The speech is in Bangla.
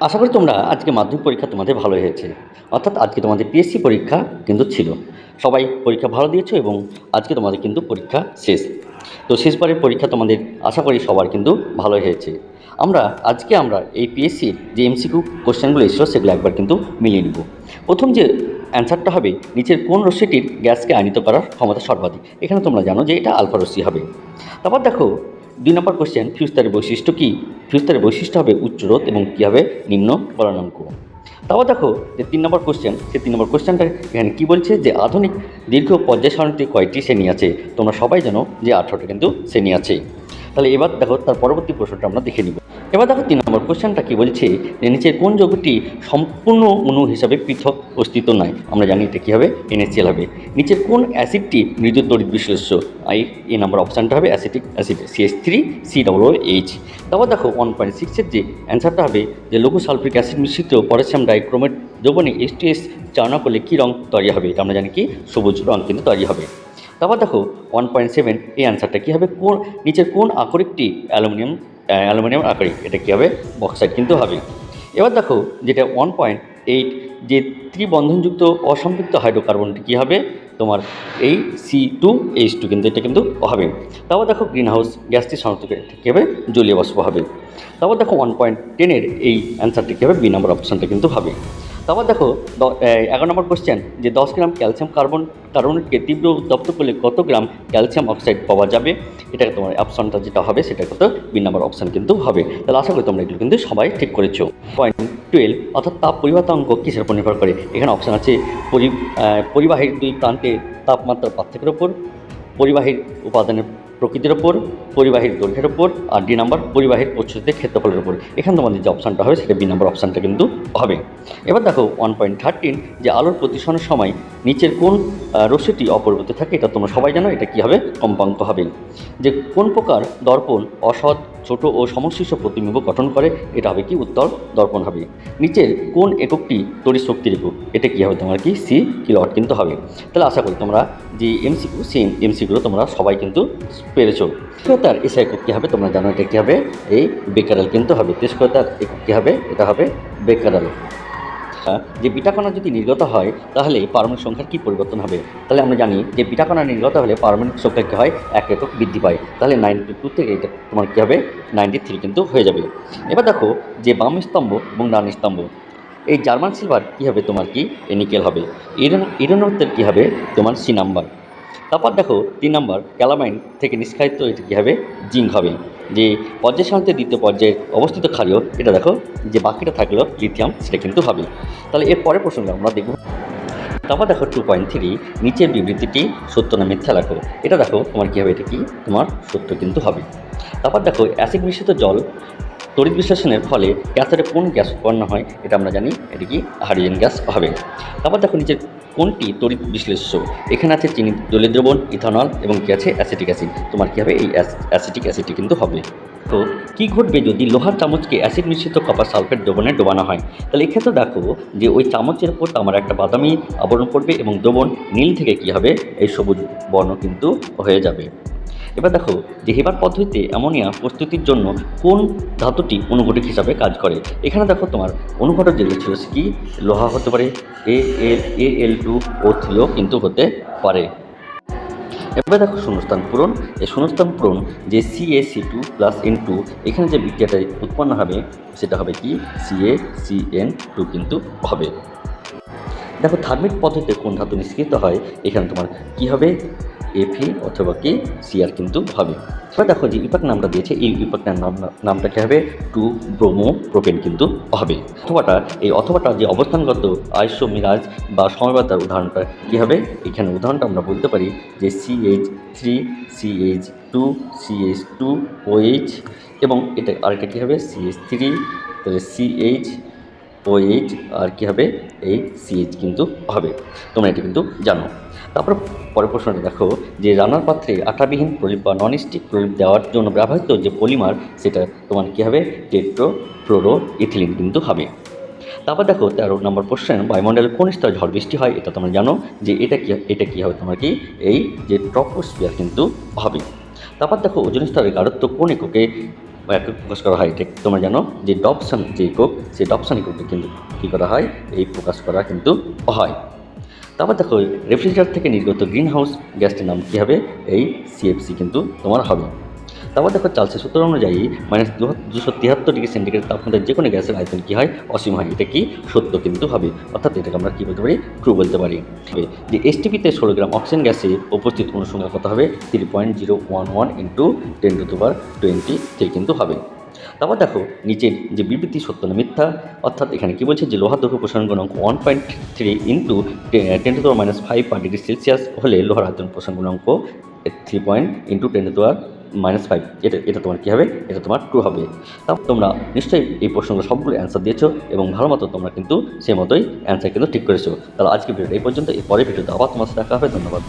আশা করি তোমরা আজকে মাধ্যমিক পরীক্ষা তোমাদের ভালো হয়েছে। অর্থাৎ আজকে তোমাদের পিএসসি পরীক্ষা কিন্তু ছিল। সবাই পরীক্ষা ভালো দিয়েছো এবং আজকে তোমাদের কিন্তু পরীক্ষা শেষ। তো শেষবারের পরীক্ষা তোমাদের আশা করি সবার কিন্তু ভালো হয়েছে। আজকে আমরা এই পিএসসির যে এমসিকিউ কোশ্চেনগুলো এসেছিলো সেগুলো একবার কিন্তু মিলিয়ে নিব। প্রথম যে অ্যান্সারটা হবে, নিচের কোন রশ্মিটির গ্যাসকে আয়নিত করার ক্ষমতা সর্বাধিক। এখানে তোমরা জানো যে এটা আলফা রশ্মি হবে। তারপর দেখো 2 নম্বর কোশ্চেন, ফিউজ তারের বৈশিষ্ট্য কী? ফিউজ তারের বৈশিষ্ট্য হবে উচ্চ রোধ এবং কী হবে নিম্ন গলনাঙ্ক। তারপর দেখো যে 3 নম্বর কোশ্চেন, সেই 3 নম্বর কোশ্চেনটা এখানে কী বলছে যে আধুনিক দীর্ঘ পর্যায় সারণীতে কয়টি শ্রেণী আছে। তোমরা সবাই জানো যে 18টা কিন্তু শ্রেণী আছে। তাহলে এবার দেখো তার পরবর্তী প্রশ্নটা আমরা দেখে নিব। এবার দেখো 3 নম্বর কোশ্চেনটা কী বলছে যে নিচের কোন যৌগটি সম্পূর্ণ অণু হিসাবে পৃথক অস্তিত্ব নয়। আমরা জানি এটা কী হবে NaCl হবে। নিচের কোন অ্যাসিডটি মৃদু তড়িৎ বিশ্লেষ্য। এই নাম্বার অপশানটা হবে অ্যাসিটিক অ্যাসিড CH3COOH। তারপর দেখো 1.6-এর যে অ্যান্সারটা হবে যে লঘু সালফিক অ্যাসিড মিশ্রিত পটাশিয়াম ডাইক্রোমেট যৌবনে H2S চালনা করলে কী রং তৈরি হবে। এটা আমরা জানি কি সবুজ রং কিন্তু তৈরি হবে। তারপর দেখো 1.7 এই অ্যান্সারটা কী হবে, নিচের কোন আকরিকটি অ্যালুমিনিয়াম আকরিক। এটা কী হবে বক্সাইড কিন্তু হবে। এবার দেখো যেটা 1.8 যে ত্রিবন্ধনযুক্ত অসম্পৃক্ত হাইড্রোকার্বনটি কী হবে তোমার এই C2H2 কিন্তু এটা কিন্তু হবে। তারপর দেখো গ্রিন হাউস গ্যাসটি শনাক্ত কী হবে জলীয় বাষ্প হবে। তারপর দেখো 1.10-এর এই অ্যান্সারটি কী হবে বি নম্বর অপশানটা কিন্তু হবে। তারপর দেখো 11 নম্বর কোশ্চেন যে 10 গ্রাম ক্যালসিয়াম কার্বনেটকে তীব্র উত্তপ্ত করলে কত গ্রাম ক্যালসিয়াম অক্সাইড পাওয়া যাবে। এটা তোমার অপশানটা যেটা হবে সেটা কত বি নম্বর অপশান কিন্তু হবে। তাহলে আশা করি তোমরা এগুলো কিন্তু সবাই ঠিক করেছো। 12 অর্থাৎ তাপ পরিবাহিতাঙ্ক কিসের উপর নির্ভর করে। এখানে অপশান আছে পরিবাহীর দুই প্রান্তে তাপমাত্রার পার্থক্যের ওপর, পরিবাহীর উপাদানের প্রকৃতির ওপর, পরিবাহীর দৈর্ঘ্যের ওপর, আর ডি নাম্বার পরিবাহীর প্রচ্ছদের ক্ষেত্রফলের ওপর। এখানে তোমাদের যে অপশানটা হবে সেটা বি নাম্বার অপশানটা কিন্তু হবে। এবার দেখো 1.13 যে আলোর প্রতিসরণের সময় নিচের কোন রশ্মিটি অপরিবর্তিত থাকে। এটা তোমরা সবাই জানো এটা কী হবে কম্পাঙ্ক হবে। যে কোন প্রকার দর্পণ অসৎ ছোট ও সমশীর্ষ প্রতিবিম্ব গঠন করে। এটা হবে কি উত্তল দর্পণ হবে। নিচের কোন এককটি তড়িৎ শক্তির একক। এটা কী হবে তোমার কি সি কিলোওয়াট কিন্তু হবে। তাহলে আশা করি তোমরা যে এমসিগুলো তোমরা সবাই কিন্তু পেরেছো। তেজস্ক্রিয়তার এসআই একক কী হবে তোমরা জানো এটা কী হবে এই বেকারেল কিন্তু হবে। তেজস্ক্রিয়তার একক কী হবে এটা হবে বেকারেল। যে বিটা কণা যদি নির্গত হয় তাহলে পারমাণবিক সংখ্যার কী পরিবর্তন হবে। তাহলে আমরা জানি যে বিটা কণা নির্গত হলে পারমাণবিক সংখ্যা কী হয় 1 একক বৃদ্ধি পায়। তাহলে 92 থেকে এটা তোমার কী হবে 93 কিন্তু হয়ে যাবে। এবার দেখো যে বাম স্তম্ভ এবং ডান স্তম্ভ, এই জার্মান সিলভার কী হবে তোমার কি নিকেল হবে। ইরানোত্বের কী হবে তোমার সি নাম্বার। তারপর দেখো 3 নম্বর ক্যালামাইন থেকে নিষ্কাশিত এটা কী হবে জিঙ্ক হবে। যে পর্যায় সারণীতে দ্বিতীয় পর্যায়ে অবস্থিত ক্ষারীয় এটা দেখো যে বাকিটা থাকলো লিথিয়াম সেটা কিন্তু হবে। তাহলে এর পরের প্রশ্নটা আমরা দেখব। তারপর দেখো 2.3 নিচের বিবৃতিটি সত্য না মিথ্যা লেখো। এটা দেখো তোমার কী হবে এটা কি তোমার সত্য কিন্তু হবে। তারপর দেখো অ্যাসিড মিশ্রিত জল তড়িৎ বিশ্লেষণের ফলে ক্যাথোডে কোন গ্যাস উৎপন্ন হয়। এটা আমরা জানি এটি কি হাইড্রোজেন গ্যাস হবে। তারপর দেখো নিচের কোনটি তড়িৎ বিশ্লেষ্য। এখানে আছে চিনি জলীয় দ্রবণ ইথানল এবং কী আছে অ্যাসিটিক অ্যাসিড। তোমার কী হবে এই অ্যাসিটিক অ্যাসিডটি কিন্তু হবে। তো কী ঘটবে যদি লোহার চামচকে অ্যাসিড মিশ্রিত কপার সালফেট দ্রবণে ডোবানো হয়। তাহলে এক্ষেত্রে দেখো যে ওই চামচের উপর আমার একটা বাদামি আবরণ পড়বে এবং দ্রবণ নীল থেকে কী হবে এই সবুজ বর্ণ কিন্তু হয়ে যাবে। এবার দেখো যে হেবার পদ্ধতিতে অ্যামোনিয়া প্রস্তুতির জন্য কোন ধাতুটি অনুঘটক হিসাবে কাজ করে। এখানে দেখো তোমার অনুঘটক যেগুলো ছিল কি লোহা হতে পারে, Al2O3 কিন্তু হতে পারে। এবার দেখো শূন্যস্থান পূরণ। এই শূন্যস্থান পূরণ যে CaC2+N2 এখানে যে বিক্রিয়াটা উৎপন্ন হবে সেটা হবে কি CaCN2 কিন্তু হবে। দেখো থার্মিক পদ্ধতিতে কোন ধাতু নিষ্কৃত হয়। এখানে তোমার কি হবে Fe অথবা কি Cr কিন্তু হবে। এবার দেখো যে ইপাক নামটা দিয়েছে এই ইপাকটার নামটা কী হবে 2-ব্রোমো-প্রোপেন কিন্তু হবে। অথবাটা যে অবস্থানগত আইসোমিরাজ বা সমবেতার উদাহরণটা কী হবে। এখানে উদাহরণটা আমরা বলতে পারি যে CH3CH2CH2OH এবং এটা আরেকটা কী হবে CH3 তাহলে CH OH আর কী হবে এই CH কিন্তু হবে। তোমরা এটা কিন্তু জানো। তারপর পরের প্রশ্নটা দেখো যে রান্নার পাত্রে আঠাবিহীন প্রদীপ বা ননস্টিক প্রদীপ দেওয়ার জন্য ব্যবহৃত যে পলিমার সেটা তোমার কী হবে টেট্রোফ্লোরো ইথিলিন কিন্তু হবে। তারপর দেখো 13 নম্বর কোশ্চেন বায়ুমণ্ডলের কোন স্তরে ঝড় বৃষ্টি হয়। এটা তোমরা জানো যে এটা কি হবে তোমার কি এই যে ট্রপোস্ফিয়ার কিন্তু হবে। তারপর দেখো ওজোন স্তরের গাঢ়ত্ব কোন এককে একক প্রকাশ করা হয়। এটা তোমরা জানো যে ডবসন যে একক, সেই ডবসন এককে কিন্তু কী করা হয়, এই প্রকাশ করা কিন্তু হয়। তারপর দেখো রেফ্রিজারেটর থেকে নির্গত গ্রিন হাউস গ্যাসটির নাম কী হবে, এই সিএফসি কিন্তু তোমার হবে। তারপর দেখো চার্লসের সূত্র অনুযায়ী -273 ডিগ্রি সেন্টিগ্রেড তাপমাত্রায় যে কোনো গ্যাসের আয়তন কী হয়, অসীম হয়। এটা কি সত্য কিন্তু হবে, অর্থাৎ এটাকে আমরা কী বলতে পারি, ট্রু বলতে পারি। যে এসটিপিতে 16 গ্রাম অক্সিজেন গ্যাসে উপস্থিত অনুসংখ্যা কত হবে, 3.011 ইন্টু 10⁻23 কিন্তু হবে। তারপর দেখো নিচের যে বিবৃতি সত্য না মিথ্যা, অর্থাৎ এখানে কি বলছে যে লোহার দৈর্ঘ্য প্রসারণ গুণাঙ্ক 1.3 ইন্টু 10⁻⁵ পার ডিগ্রি সেলসিয়াস হলে লোহার আয়তন প্রসারণ গুণাঙ্ক 3 ইন্টু 10⁻⁵। এটা তোমার কী হবে, এটা তোমার ট্রু হবে। তারপর তোমরা নিশ্চয়ই এই প্রশ্নগুলো সবগুলো অ্যান্সার দিয়েছো এবং ভালো মতো তোমরা কিন্তু সেই মতোই অ্যান্সার কিন্তু ঠিক করেছো। তাহলে আজকে ভিডিওটা এই পর্যন্ত, এর পরের ভিডিওতে আবার তোমার সাথে দেখা হবে। ধন্যবাদ।